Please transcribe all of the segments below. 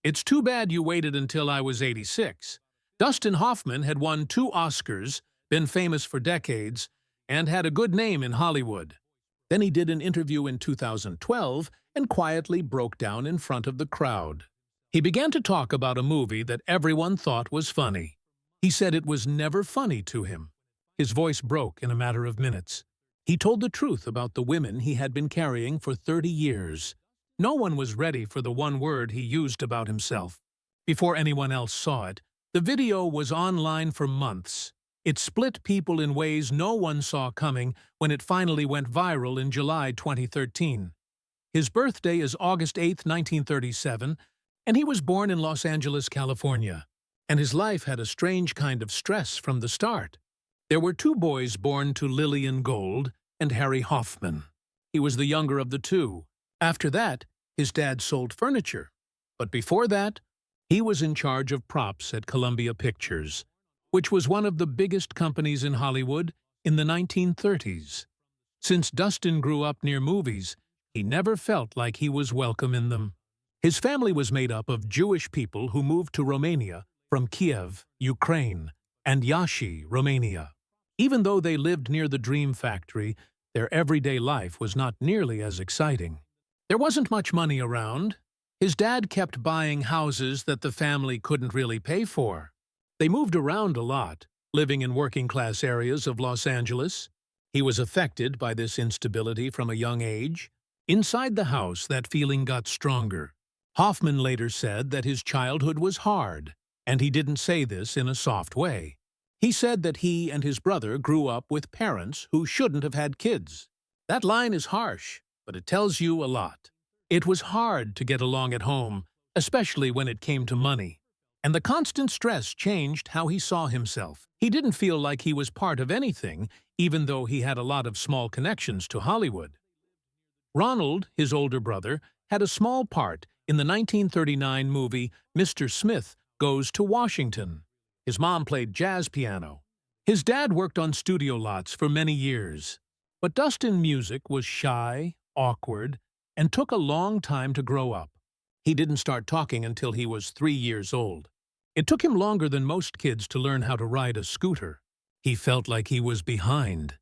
It's too bad you waited until I was 86. Dustin Hoffman had won 2 Oscars, been famous for decades, and had a good name in Hollywood. Then he did an interview in 2012 and quietly broke down in front of the crowd. He began to talk about a movie that everyone thought was funny. He said it was never funny to him. His voice broke in a matter of minutes. He told the truth about the women he had been carrying for 30 years. No one was ready for the one word he used about himself. Before anyone else saw it, the video was online for months. It split people in ways no one saw coming when it finally went viral in July 2013. His birthday is August 8, 1937, and he was born in Los Angeles, California. And his life had a strange kind of stress from the start. There were 2 boys born to Lillian Gold and Harry Hoffman. He was the younger of the 2. After that, his dad sold furniture. But before that, he was in charge of props at Columbia Pictures, which was one of the biggest companies in Hollywood in the 1930s. Since Dustin grew up near movies, he never felt like he was welcome in them. His family was made up of Jewish people who moved to Romania from Kiev, Ukraine, and Iași, Romania. Even though they lived near the Dream Factory, their everyday life was not nearly as exciting. There wasn't much money around. His dad kept buying houses that the family couldn't really pay for. They moved around a lot, living in working-class areas of Los Angeles. He was affected by this instability from a young age. Inside the house, that feeling got stronger. Hoffman later said that his childhood was hard, and he didn't say this in a soft way. He said that he and his brother grew up with parents who shouldn't have had kids. That line is harsh, but it tells you a lot. It was hard to get along at home, especially when it came to money. And the constant stress changed how he saw himself. He didn't feel like he was part of anything, even though he had a lot of small connections to Hollywood. Ronald, his older brother, had a small part in the 1939 movie Mr. Smith Goes to Washington. His mom played jazz piano. His dad worked on studio lots for many years. But Dustin's music was shy, awkward, and took a long time to grow up. He didn't start talking until he was 3 years old. It took him longer than most kids to learn how to ride a scooter. He felt like he was behind,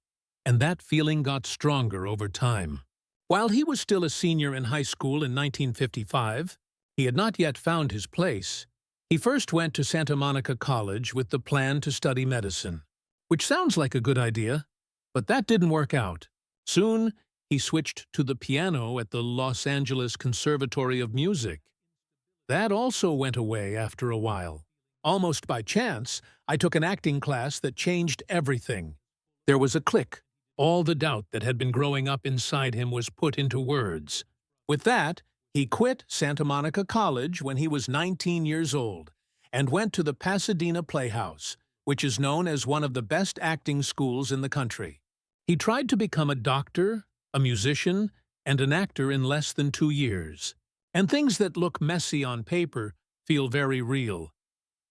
and that feeling got stronger over time. While he was still a senior in high school in 1955, he had not yet found his place. He first went to Santa Monica College with the plan to study medicine, which sounds like a good idea, but that didn't work out. Soon, he switched to the piano at the Los Angeles Conservatory of Music. That also went away after a while. Almost by chance, I took an acting class that changed everything. There was a click. All the doubt that had been growing up inside him was put into words. With that, he quit Santa Monica College when he was 19 years old and went to the Pasadena Playhouse, which is known as one of the best acting schools in the country. He tried to become a doctor, a musician, and an actor in less than 2 years. And things that look messy on paper feel very real.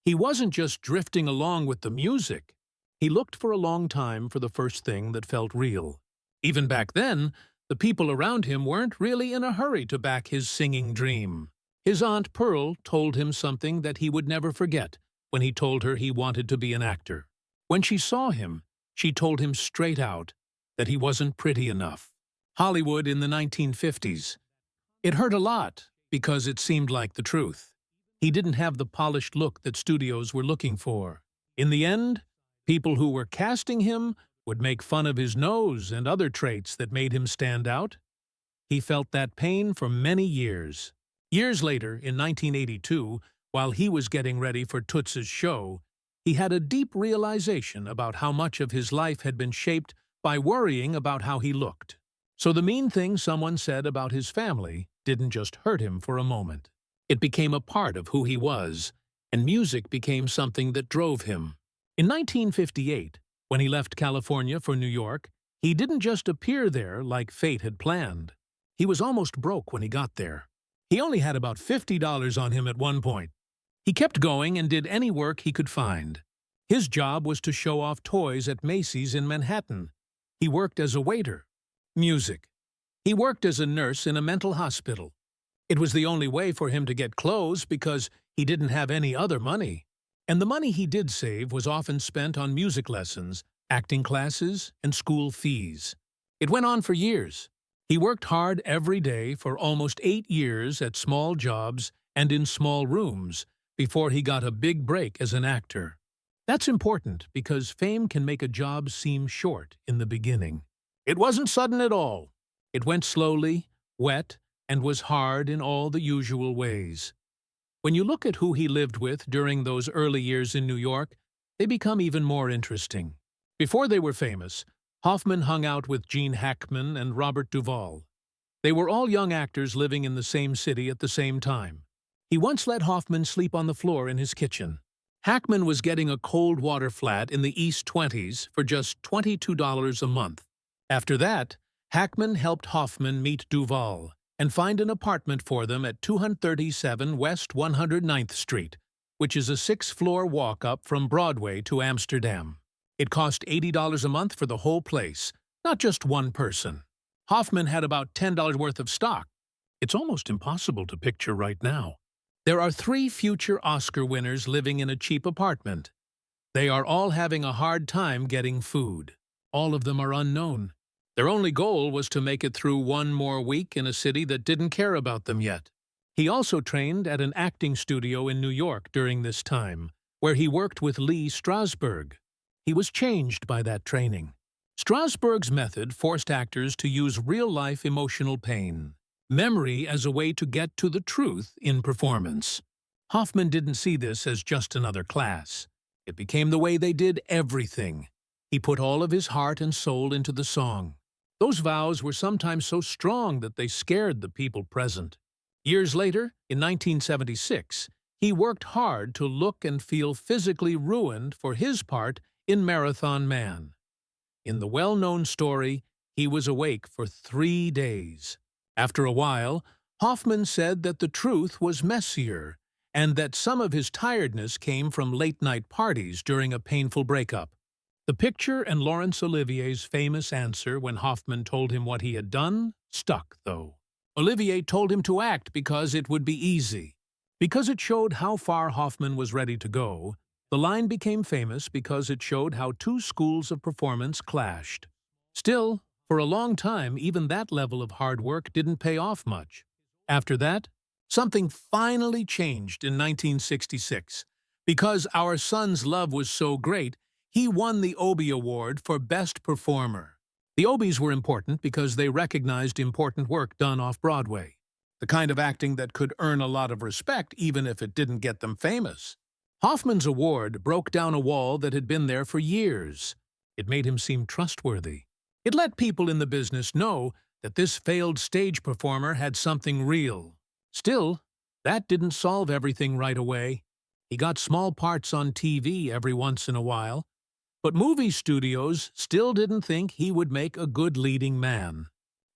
He wasn't just drifting along with the music. He looked for a long time for the first thing that felt real. Even back then, the people around him weren't really in a hurry to back his singing dream. His Aunt Pearl told him something that he would never forget when he told her he wanted to be an actor. When she saw him, she told him straight out that he wasn't pretty enough. Hollywood in the 1950s. It hurt a lot because it seemed like the truth. He didn't have the polished look that studios were looking for. In the end, people who were casting him would make fun of his nose and other traits that made him stand out. He felt that pain for many years. Years later, in 1982, while he was getting ready for Toots's show, he had a deep realization about how much of his life had been shaped by worrying about how he looked. So the mean thing someone said about his family didn't just hurt him for a moment. It became a part of who he was, and music became something that drove him. In 1958, when he left California for New York, he didn't just appear there like fate had planned. He was almost broke when he got there. He only had about $50 on him at one point. He kept going and did any work he could find. His job was to show off toys at Macy's in Manhattan. He worked as a waiter. Music. He worked as a nurse in a mental hospital. It was the only way for him to get clothes because he didn't have any other money. And the money he did save was often spent on music lessons, acting classes, and school fees. It went on for years. He worked hard every day for almost 8 years at small jobs and in small rooms before he got a big break as an actor. That's important because fame can make a job seem short in the beginning. It wasn't sudden at all. It went slowly, wet, and was hard in all the usual ways. When you look at who he lived with during those early years in New York, they become even more interesting. Before they were famous, Hoffman hung out with Gene Hackman and Robert Duvall. They were all young actors living in the same city at the same time. He once let Hoffman sleep on the floor in his kitchen. Hackman was getting a cold water flat in the East 20s for just $22 a month. After that, Hackman helped Hoffman meet Duvall and find an apartment for them at 237 West 109th Street, which is a 6-floor walk up from Broadway to Amsterdam. It cost $80 a month for the whole place, not just one person. Hoffman had about $10 worth of stock. It's almost impossible to picture right now. There are 3 future Oscar winners living in a cheap apartment. They are all having a hard time getting food. All of them are unknown. Their only goal was to make it through one more week in a city that didn't care about them yet. He also trained at an acting studio in New York during this time, where he worked with Lee Strasberg. He was changed by that training. Strasberg's method forced actors to use real-life emotional pain, memory as a way to get to the truth in performance. Hoffman didn't see this as just another class. It became the way they did everything. He put all of his heart and soul into the song. Those vows were sometimes so strong that they scared the people present. Years later, in 1976, he worked hard to look and feel physically ruined for his part in Marathon Man. In the well-known story, he was awake for 3 days. After a while, Hoffman said that the truth was messier and that some of his tiredness came from late-night parties during a painful breakup. The picture and Laurence Olivier's famous answer when Hoffman told him what he had done stuck, though. Olivier told him to act because it would be easy. Because it showed how far Hoffman was ready to go, the line became famous because it showed how 2 schools of performance clashed. Still, for a long time, even that level of hard work didn't pay off much. After that, something finally changed in 1966. Because Our Son's Love was so great, he won the Obie Award for Best Performer. The Obies were important because they recognized important work done off-Broadway, the kind of acting that could earn a lot of respect even if it didn't get them famous. Hoffman's award broke down a wall that had been there for years. It made him seem trustworthy. It let people in the business know that this failed stage performer had something real. Still, that didn't solve everything right away. He got small parts on TV every once in a while, but movie studios still didn't think he would make a good leading man.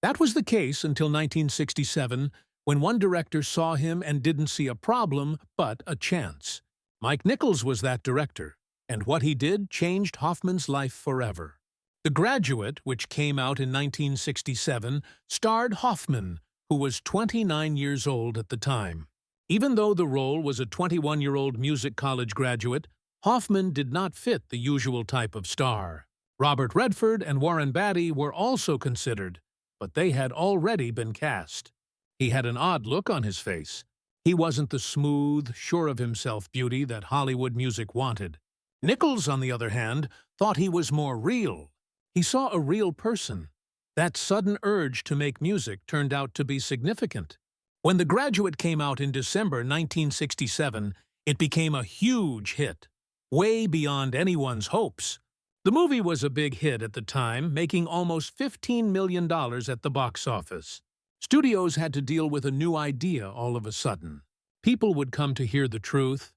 That was the case until 1967, when one director saw him and didn't see a problem, but a chance. Mike Nichols was that director, and what he did changed Hoffman's life forever. The Graduate, which came out in 1967, starred Hoffman, who was 29 years old at the time. Even though the role was a 21-year-old music college graduate, Hoffman did not fit the usual type of star. Robert Redford and Warren Beatty were also considered, but they had already been cast. He had an odd look on his face. He wasn't the smooth, sure-of-himself beauty that Hollywood music wanted. Nichols, on the other hand, thought he was more real. He saw a real person. That sudden urge to make music turned out to be significant. When The Graduate came out in December 1967, it became a huge hit, way beyond anyone's hopes. The movie was a big hit at the time, making almost $15 million at the box office. Studios had to deal with a new idea all of a sudden. People would come to hear the truth,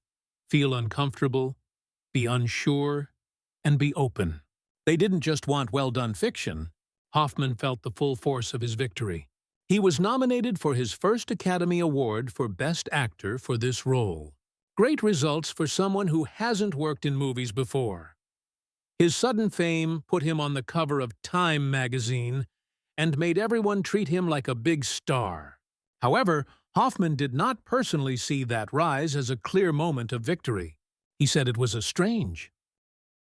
feel uncomfortable, be unsure, and be open. They didn't just want well-done fiction. Hoffman felt the full force of his victory. He was nominated for his first Academy Award for Best Actor for this role. Great results for someone who hasn't worked in movies before. His sudden fame put him on the cover of Time magazine and made everyone treat him like a big star. However, Hoffman did not personally see that rise as a clear moment of victory. He said it was a strange,